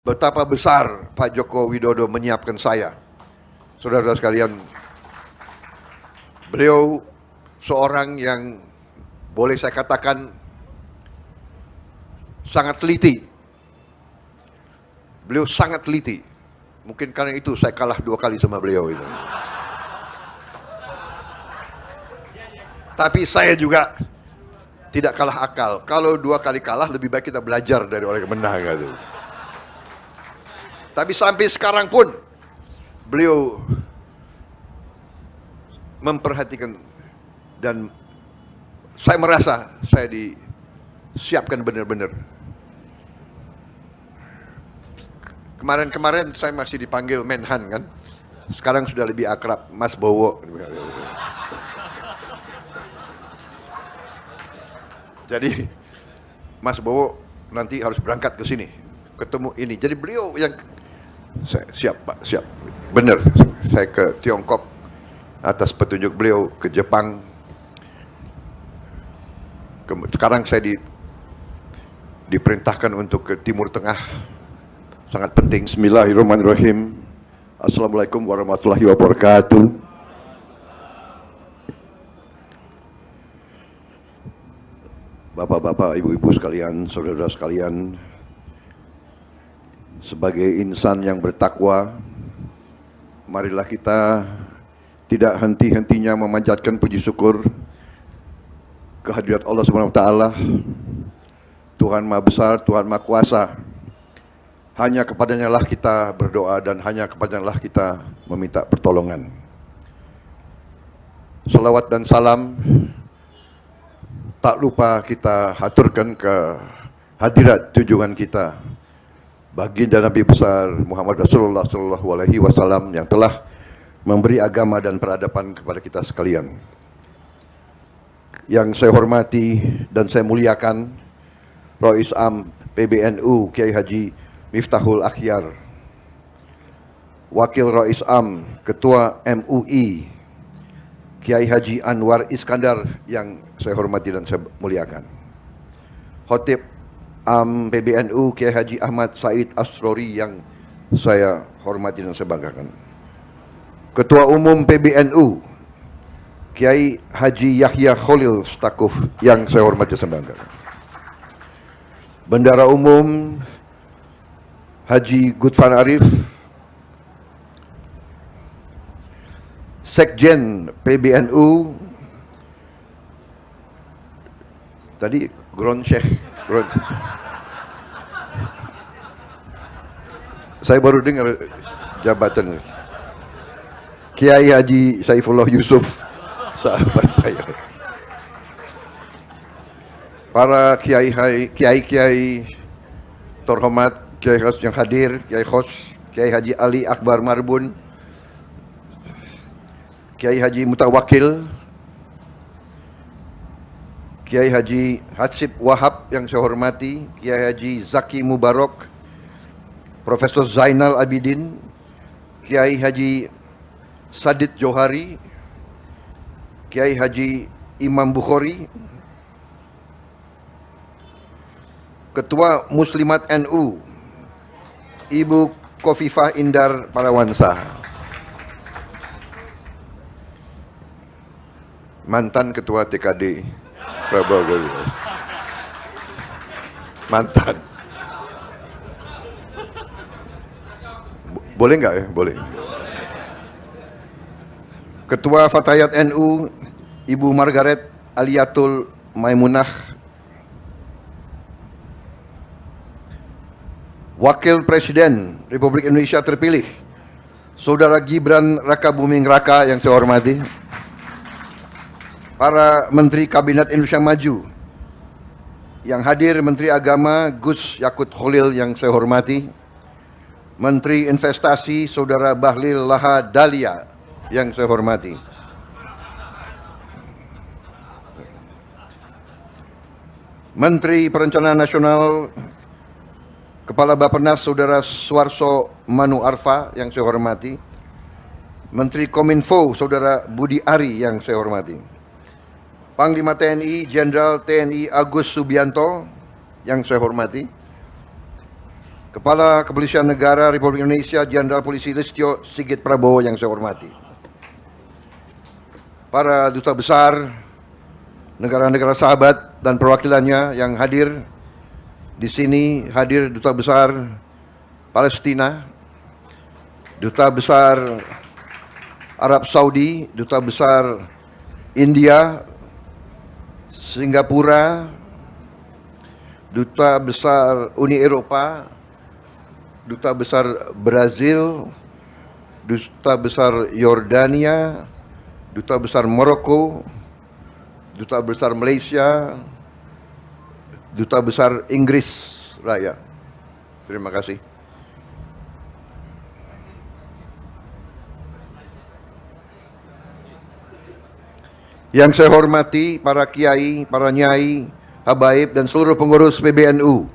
betapa besar Pak Joko Widodo menyiapkan saya. Saudara-saudara sekalian, beliau seorang yang boleh saya katakan sangat teliti. Beliau sangat teliti. Mungkin karena itu saya kalah 2 kali sama beliau itu. Tapi saya juga tidak kalah akal. Kalau 2 kali kalah, lebih baik kita belajar dari orang yang menang gitu. Tapi sampai sekarang pun beliau memperhatikan, dan saya merasa saya disiapkan benar-benar. Kemarin-kemarin saya masih dipanggil Menhan kan. Sekarang sudah lebih akrab, Mas Bowo. Jadi Mas Bowo nanti harus berangkat ke sini, ketemu ini. Jadi beliau yang siap Pak, siap. Benar, saya ke Tiongkok atas petunjuk beliau, ke Jepang. Sekarang saya diperintahkan untuk ke Timur Tengah, sangat penting. Bismillahirrahmanirrahim. Assalamualaikum warahmatullahi wabarakatuh. Bapak-bapak, ibu-ibu sekalian, saudara-saudara sekalian, sebagai insan yang bertakwa, marilah kita tidak henti-hentinya memanjatkan puji syukur kehadirat Allah Subhanahu wa taala, Tuhan Maha Besar, Tuhan Maha Kuasa. Hanya kepadanya lah kita berdoa dan hanya kepadanya lah kita meminta pertolongan. Salawat dan salam tak lupa kita haturkan ke hadirat junjungan kita, baginda Nabi besar Muhammad Rasulullah SAW yang telah memberi agama dan peradaban kepada kita sekalian. Yang saya hormati dan saya muliakan Rois Am PBNU Kiai Haji Miftahul Akhyar, Wakil Rois Am Ketua MUI Kiai Haji Anwar Iskandar yang saya hormati dan saya muliakan, Khotib Am PBNU Kiai Haji Ahmad Said Asrori yang saya hormati dan saya banggakan, Ketua Umum PBNU Kiai Haji Yahya Khalil Stakuf yang saya hormati dan saya banggakan, Bendara Umum Haji Gutfan Arif, Sekjen PBNU tadi Gron Syekh. Saya baru dengar jabatan Kiai Haji Saifullah Yusuf, sahabat saya. Para kiai terhormat, kiai khos yang hadir, Kiai Haji Ali Akbar Marbun, Kiai Haji Mutawakil, Kiai Haji Hasib Wahab yang saya hormati, Kiai Haji Zaki Mubarak, Profesor Zainal Abidin, Kiai Haji Sadid Johari, Kiai Haji Imam Bukhari, Ketua Muslimat NU Ibu Khofifah Indar Parawansa, mantan Ketua TKD Prabowo, mantan. Boleh nggak ya? Boleh. Ketua Fatayat NU Ibu Margaret Aliatul Maimunah, Wakil Presiden Republik Indonesia terpilih Saudara Gibran Rakabuming Raka yang saya hormati, para Menteri Kabinet Indonesia Maju yang hadir, Menteri Agama Gus Yakut Khalil yang saya hormati, Menteri Investasi Saudara Bahlil Laha Dalia yang saya hormati, Menteri Perencanaan Nasional Kepala Bappenas Saudara Suarso Manu Arfa yang saya hormati, Menteri Kominfo Saudara Budi Ari yang saya hormati, Panglima TNI Jenderal TNI Agus Subianto yang saya hormati, Kepala Kepolisian Negara Republik Indonesia Jenderal Polisi Listio Sigit Prabowo yang saya hormati, para duta besar negara-negara sahabat dan perwakilannya yang hadir di sini, hadir duta besar Palestina, duta besar Arab Saudi, duta besar India, Singapura, duta besar Uni Eropa, duta besar Brazil, duta besar Yordania, duta besar Maroko, duta besar Malaysia, duta besar Inggris Raya. Terima kasih. Yang saya hormati para kiai, para nyai, habaib dan seluruh pengurus PBNU,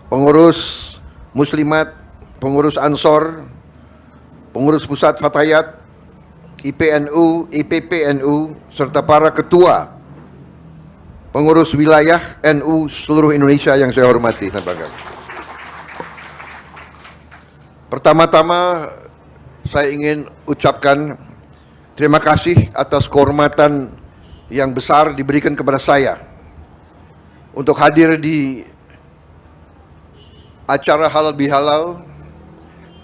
pengurus muslimat, pengurus Ansor, pengurus pusat Fatayat, IPNU, IPPNU, serta para ketua pengurus wilayah NU seluruh Indonesia yang saya hormati dan bangga. Pertama-tama saya ingin ucapkan terima kasih atas kehormatan yang besar diberikan kepada saya untuk hadir di acara halal bihalal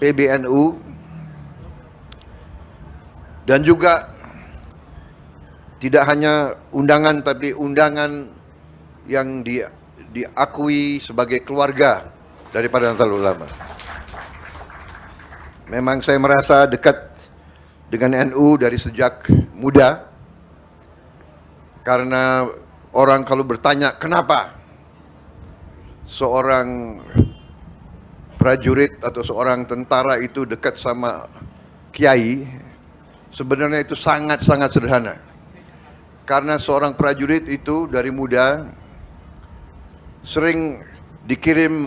PBNU, dan juga tidak hanya undangan tapi undangan yang diakui sebagai keluarga daripada Nahdlatul Ulama. Memang saya merasa dekat dengan NU dari sejak muda, karena orang kalau bertanya kenapa seorang prajurit atau seorang tentara itu dekat sama kiai, sebenarnya itu sangat-sangat sederhana. Karena seorang prajurit itu dari muda sering dikirim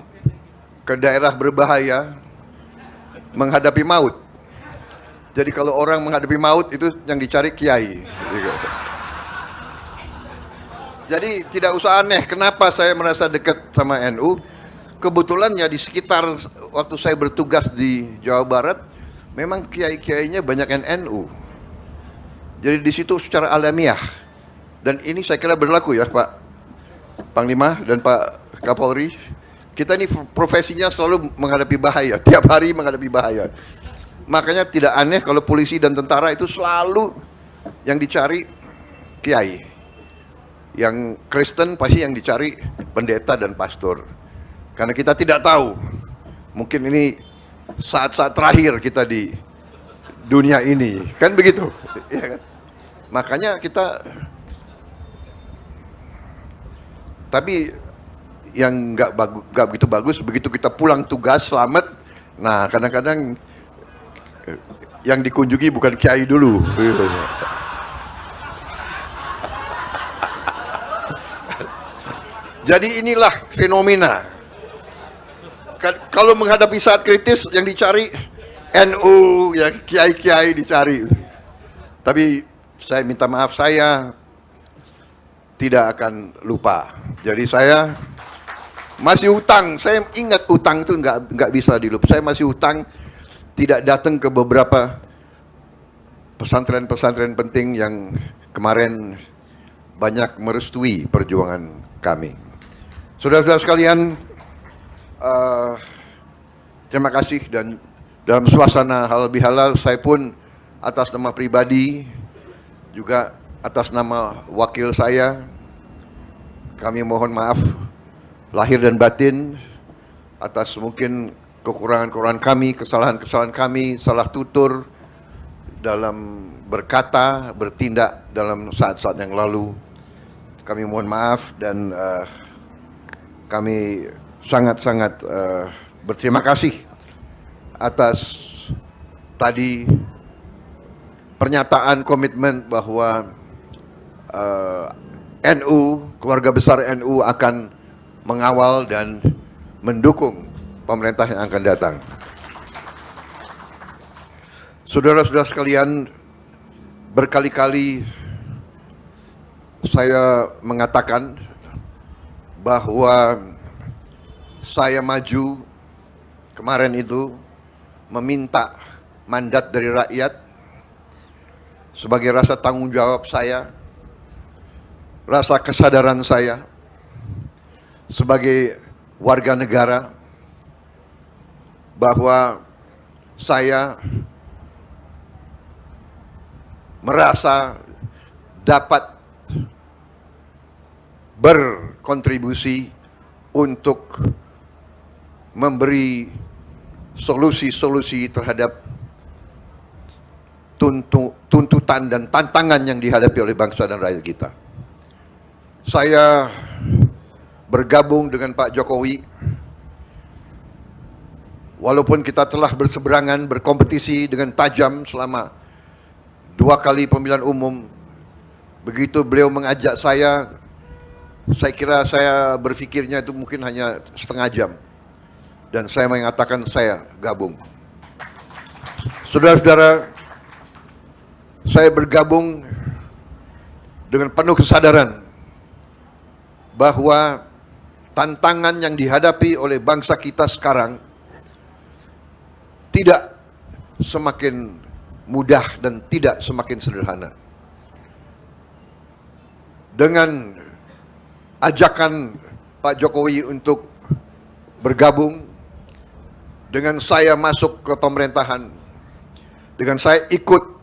ke daerah berbahaya menghadapi maut. Jadi kalau orang menghadapi maut itu yang dicari kiai. Jadi tidak usah aneh kenapa saya merasa dekat sama NU. Kebetulannya di sekitar waktu saya bertugas di Jawa Barat, memang kiai-kiainya banyak NU. Jadi di situ secara alamiah, dan ini saya kira berlaku ya Pak Panglima dan Pak Kapolri, kita ini profesinya selalu menghadapi bahaya, tiap hari menghadapi bahaya. Makanya tidak aneh kalau polisi dan tentara itu selalu yang dicari kiai. Yang Kristen pasti yang dicari pendeta dan pastor. Karena kita tidak tahu, mungkin ini saat-saat terakhir kita di dunia ini, kan begitu? Ya kan? Makanya kita, tapi yang nggak begitu bagus, begitu kita pulang tugas selamat, nah kadang-kadang yang dikunjungi bukan kiai dulu. Jadi inilah fenomena. Kalau menghadapi saat kritis yang dicari NU, ya kiai-kiai dicari. Tapi saya minta maaf, saya tidak akan lupa. Jadi saya masih utang. Saya ingat utang itu nggak bisa dilupa. Saya masih utang tidak datang ke beberapa pesantren-pesantren penting yang kemarin banyak merestui perjuangan kami. Saudara-saudara sekalian, terima kasih, dan dalam suasana halal bihalal saya pun atas nama pribadi juga atas nama wakil saya, kami mohon maaf lahir dan batin atas mungkin kekurangan-kekurangan kami, kesalahan-kesalahan kami, salah tutur dalam berkata, bertindak dalam saat-saat yang lalu. Kami mohon maaf, dan kami sangat-sangat berterima kasih atas tadi pernyataan komitmen bahwa NU, keluarga besar NU akan mengawal dan mendukung pemerintah yang akan datang. Saudara-saudara sekalian, berkali-kali saya mengatakan bahwa saya maju kemarin itu meminta mandat dari rakyat sebagai rasa tanggung jawab saya, rasa kesadaran saya sebagai warga negara bahwa saya merasa dapat berkontribusi untuk memberi solusi-solusi terhadap tuntutan dan tantangan yang dihadapi oleh bangsa dan rakyat kita. Saya bergabung dengan Pak Jokowi, walaupun kita telah berseberangan, berkompetisi dengan tajam selama 2 kali pemilihan umum. Begitu beliau mengajak saya kira saya berpikirnya itu mungkin hanya setengah jam. Dan saya mengatakan saya gabung. Saudara-saudara, saya bergabung dengan penuh kesadaran bahwa tantangan yang dihadapi oleh bangsa kita sekarang tidak semakin mudah dan tidak semakin sederhana. Dengan ajakan Pak Jokowi untuk bergabung, dengan saya masuk ke pemerintahan, dengan saya ikut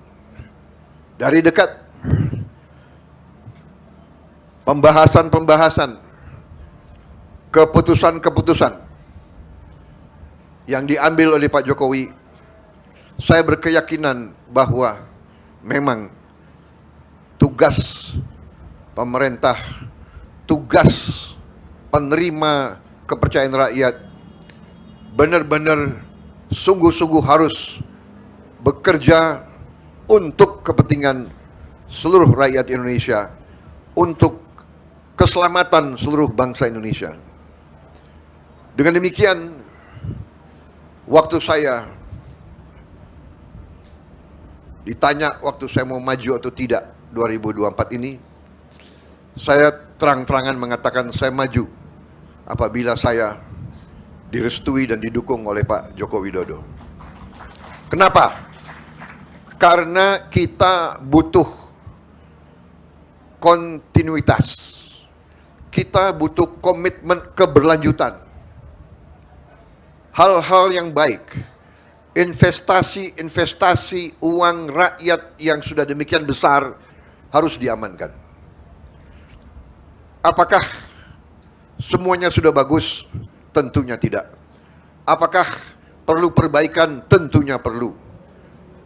dari dekat pembahasan-pembahasan, keputusan-keputusan yang diambil oleh Pak Jokowi, saya berkeyakinan bahwa memang tugas pemerintah, tugas penerima kepercayaan rakyat benar-benar sungguh-sungguh harus bekerja untuk kepentingan seluruh rakyat Indonesia, untuk keselamatan seluruh bangsa Indonesia. Dengan demikian, waktu saya ditanya waktu saya mau maju atau tidak 2024 ini, saya terang-terangan mengatakan saya maju apabila saya direstui dan didukung oleh Pak Joko Widodo. Kenapa? Karena kita butuh kontinuitas. Kita butuh komitmen keberlanjutan. Hal-hal yang baik, investasi uang rakyat yang sudah demikian besar harus diamankan. Apakah semuanya sudah bagus? Tentunya tidak. Apakah perlu perbaikan? Tentunya perlu.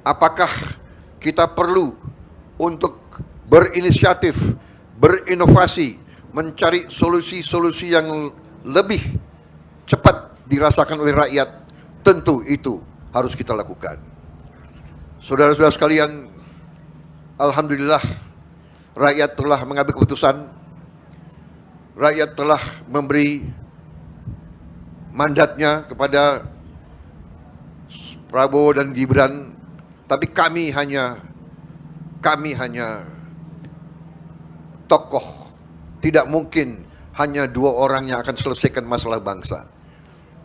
Apakah kita perlu untuk berinisiatif, berinovasi, mencari solusi-solusi yang lebih cepat dirasakan oleh rakyat? Tentu itu harus kita lakukan. Saudara-saudara sekalian, alhamdulillah rakyat telah mengambil keputusan. Rakyat telah memberi mandatnya kepada Prabowo dan Gibran, tapi kami hanya tokoh. Tidak mungkin hanya 2 orang yang akan selesaikan masalah bangsa.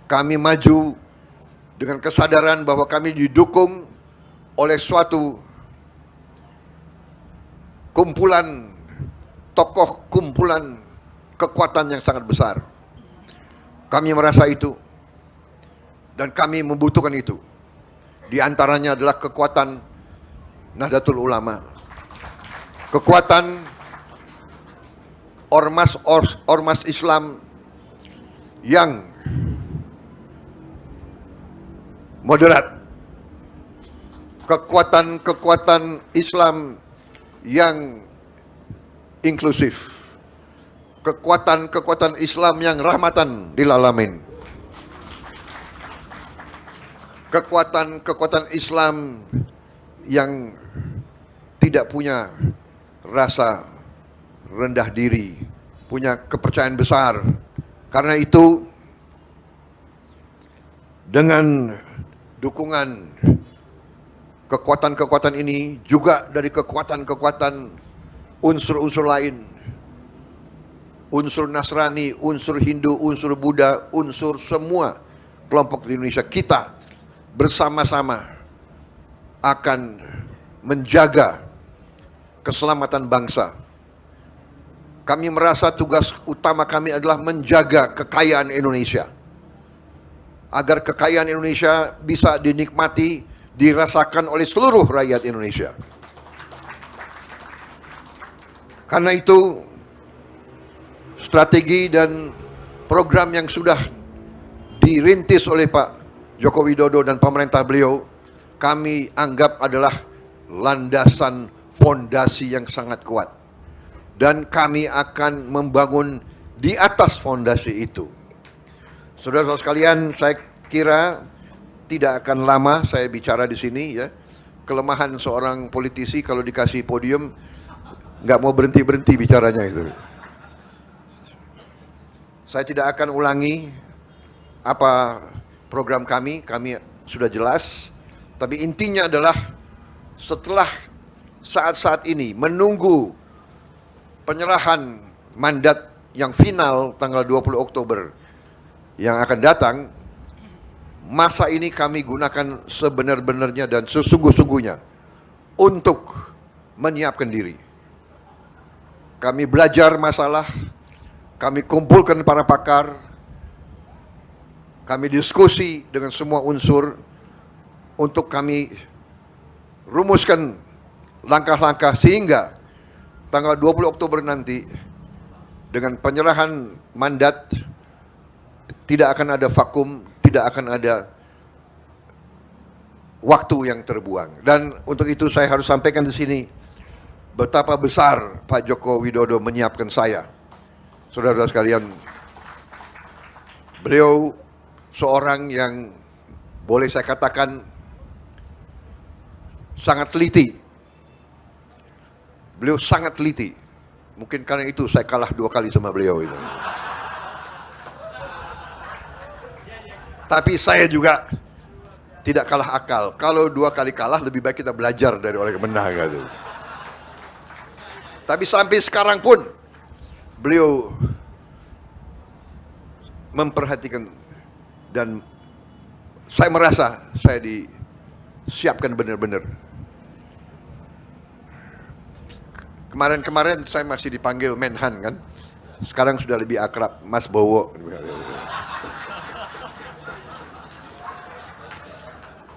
Kami maju dengan kesadaran bahwa kami didukung oleh suatu kumpulan tokoh, kumpulan kekuatan yang sangat besar. Kami merasa itu dan kami membutuhkan itu. Di antaranya adalah kekuatan Nahdlatul Ulama, kekuatan ormas Islam yang moderat, kekuatan Islam yang inklusif, kekuatan Islam yang rahmatan lil alamin, kekuatan Islam yang tidak punya rasa rendah diri, punya kepercayaan besar. Karena itu, dengan dukungan kekuatan-kekuatan ini, juga dari kekuatan-kekuatan unsur-unsur lain, unsur Nasrani, unsur Hindu, unsur Buddha, unsur semua kelompok di Indonesia, kita bersama-sama akan menjaga keselamatan bangsa. Kami merasa tugas utama kami adalah menjaga kekayaan Indonesia, agar kekayaan Indonesia bisa dinikmati, dirasakan oleh seluruh rakyat Indonesia. Karena itu, strategi dan program yang sudah dirintis oleh Pak Joko Widodo dan pemerintah beliau, kami anggap adalah landasan fondasi yang sangat kuat. Dan kami akan membangun di atas fondasi itu. Saudara-saudara sekalian, saya kira tidak akan lama saya bicara di sini ya. Kelemahan seorang politisi kalau dikasih podium nggak mau berhenti-berhenti bicaranya itu. Saya tidak akan ulangi apa program kami sudah jelas. Tapi intinya adalah setelah saat-saat ini menunggu penyerahan mandat yang final tanggal 20 Oktober yang akan datang, masa ini kami gunakan sebenar-benarnya dan sesungguh-sungguhnya untuk menyiapkan diri. Kami belajar masalah, kami kumpulkan para pakar, kami diskusi dengan semua unsur untuk kami rumuskan langkah-langkah sehingga tanggal 20 Oktober nanti dengan penyerahan mandat tidak akan ada vakum, tidak akan ada waktu yang terbuang. Dan untuk itu saya harus sampaikan di sini betapa besar Pak Joko Widodo menyiapkan saya. Saudara-saudara sekalian, beliau seorang yang boleh saya katakan sangat teliti. Beliau sangat teliti. Mungkin karena itu saya kalah 2 kali sama beliau itu. Tapi saya juga tidak kalah akal. Kalau 2 kali kalah, lebih baik kita belajar dari orang yang menang gitu. Tapi sampai sekarang pun beliau memperhatikan dan saya merasa saya disiapkan benar-benar. Kemarin-kemarin saya masih dipanggil Menhan kan. Sekarang sudah lebih akrab Mas Bowo.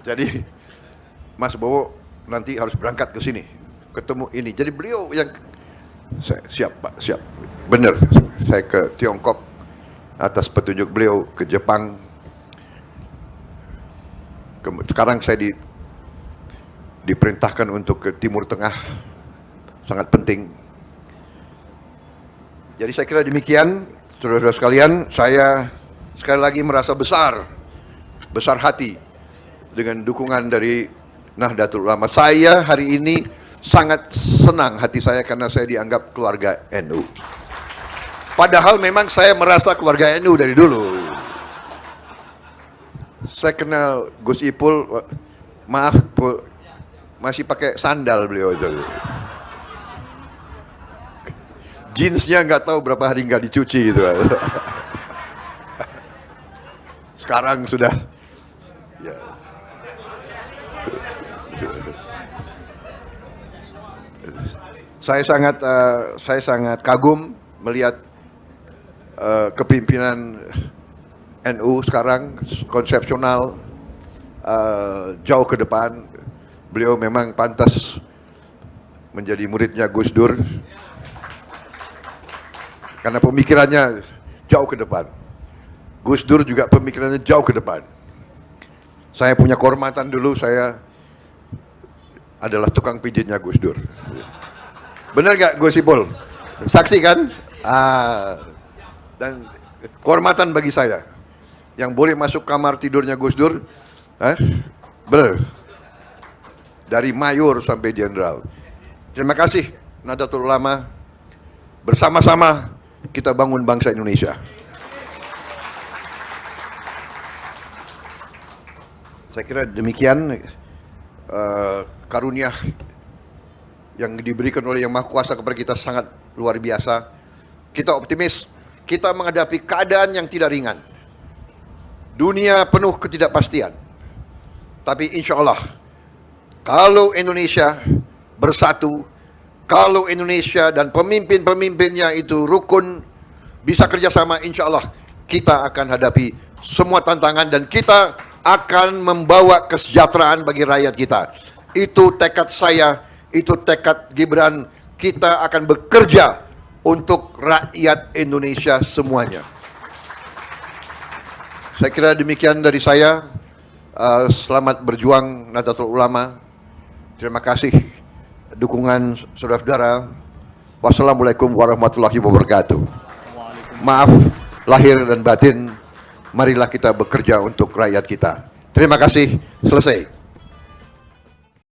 Jadi Mas Bowo nanti harus berangkat ke sini, ketemu ini. Jadi beliau yang siap Pak, siap. Benar, saya ke Tiongkok atas petunjuk beliau, ke Jepang. Sekarang saya diperintahkan untuk ke Timur Tengah. Sangat penting. Jadi saya kira demikian, saudara-saudara sekalian. Saya sekali lagi merasa besar hati dengan dukungan dari Nahdlatul Ulama. Saya hari ini sangat senang hati saya karena saya dianggap keluarga NU. Padahal memang saya merasa keluarga NU dari dulu. Saya kenal Gus Ipul, maaf masih pakai sandal beliau itu. Jeansnya nggak tahu berapa hari nggak dicuci gitu. Sekarang sudah. Ya. Saya sangat kagum melihat kepimpinan NU sekarang konsepsional, jauh ke depan. Beliau memang pantas menjadi muridnya Gus Dur. Karena pemikirannya jauh ke depan. Gus Dur juga pemikirannya jauh ke depan. Saya punya kehormatan dulu, saya adalah tukang pijitnya Gus Dur. Benar gak Gus Ipul? Saksi kan? Dan kehormatan bagi saya. Yang boleh masuk kamar tidurnya Gus Dur. Benar. Dari mayor sampai jenderal. Terima kasih Nahdlatul Ulama. Bersama-sama kita bangun bangsa Indonesia. Saya kira demikian karunia yang diberikan oleh Yang Maha Kuasa kepada kita sangat luar biasa. Kita optimis, kita menghadapi keadaan yang tidak ringan. Dunia penuh ketidakpastian. Tapi insya Allah, kalau Indonesia bersatu, kalau Indonesia dan pemimpin-pemimpinnya itu rukun, bisa kerjasama, insya Allah kita akan hadapi semua tantangan dan kita akan membawa kesejahteraan bagi rakyat kita. Itu tekad saya, itu tekad Gibran. Kita akan bekerja untuk rakyat Indonesia semuanya. Saya kira demikian dari saya. Selamat berjuang Nahdlatul Ulama. Terima kasih dukungan saudara-saudara. Wassalamualaikum warahmatullahi wabarakatuh. Maaf lahir dan batin. Marilah kita bekerja untuk rakyat kita. Terima kasih. Selesai.